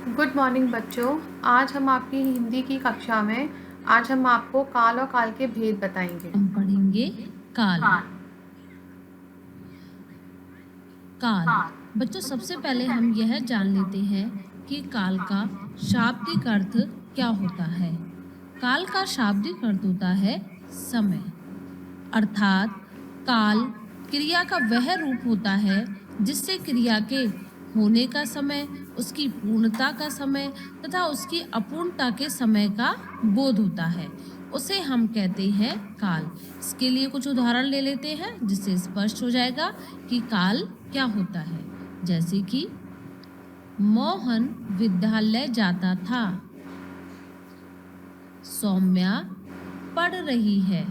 Good morning बच्चों। आज हम आपकी हिंदी की कक्षा में आज हम आपको काल और काल के भेद बताएंगे। हम पढ़ेंगे काल। काल बच्चों, सबसे पहले हम यह जान लेते हैं कि काल का शाब्दिक अर्थ क्या होता है। काल का शाब्दिक अर्थ होता है समय, अर्थात काल क्रिया का वह रूप होता है जिससे क्रिया के होने का समय, उसकी पूर्णता का समय तथा उसकी अपूर्णता के समय का बोध होता है, उसे हम कहते हैं काल। इसके लिए कुछ उदाहरण ले लेते हैं जिससे स्पष्ट हो जाएगा कि काल क्या होता है। जैसे कि मोहन विद्यालय जाता था, सौम्या पढ़ रही है,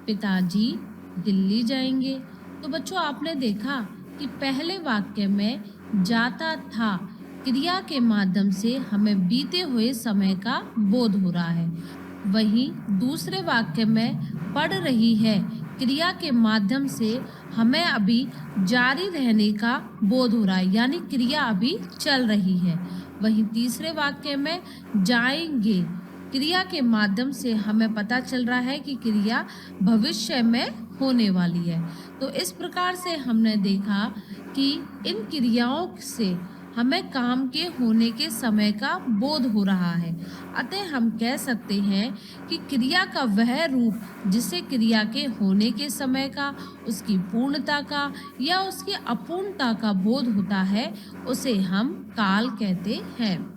पिताजी दिल्ली जाएंगे। तो बच्चों, आपने देखा कि पहले वाक्य में जाता था क्रिया के माध्यम से हमें बीते हुए समय का बोध हो रहा है, वहीं दूसरे वाक्य में पढ़ रही है क्रिया के माध्यम से हमें अभी जारी रहने का बोध हो रहा है, यानी क्रिया अभी चल रही है। वहीं तीसरे वाक्य में जाएंगे क्रिया के माध्यम से हमें पता चल रहा है कि क्रिया भविष्य में होने वाली है। तो इस प्रकार से हमने देखा कि इन क्रियाओं से हमें काम के होने के समय का बोध हो रहा है। अतः हम कह सकते हैं कि क्रिया का वह रूप जिसे क्रिया के होने के समय का, उसकी पूर्णता का या उसकी अपूर्णता का बोध होता है, उसे हम काल कहते हैं।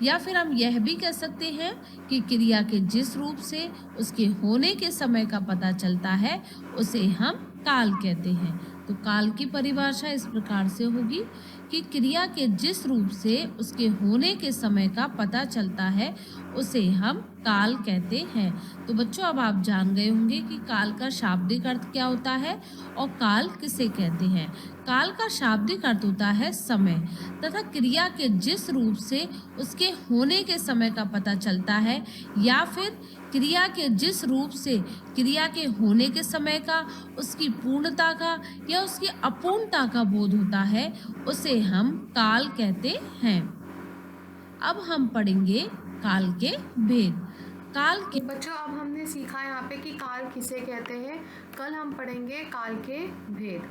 या फिर हम यह भी कह सकते हैं कि क्रिया के जिस रूप से उसके होने के समय का पता चलता है, उसे हम काल कहते हैं। तो काल की परिभाषा इस प्रकार से होगी कि क्रिया के जिस रूप से उसके होने के समय का पता चलता है, उसे हम काल कहते हैं। तो बच्चों, अब आप जान गए होंगे कि काल का शाब्दिक अर्थ क्या होता है और काल किसे कहते हैं। काल का शाब्दिक अर्थ होता है समय तथा क्रिया के जिस रूप से उसके होने के समय का पता चलता है, या फिर क्रिया के जिस रूप से क्रिया के होने के समय का, उसकी पूर्णता का या उसकी अपूर्णता का बोध होता है, उसे हम काल कहते हैं। अब हम पढ़ेंगे काल के भेद। काल के बच्चों, अब हमने सीखा यहाँ पे कि काल किसे कहते हैं। कल हम पढ़ेंगे काल के भेद।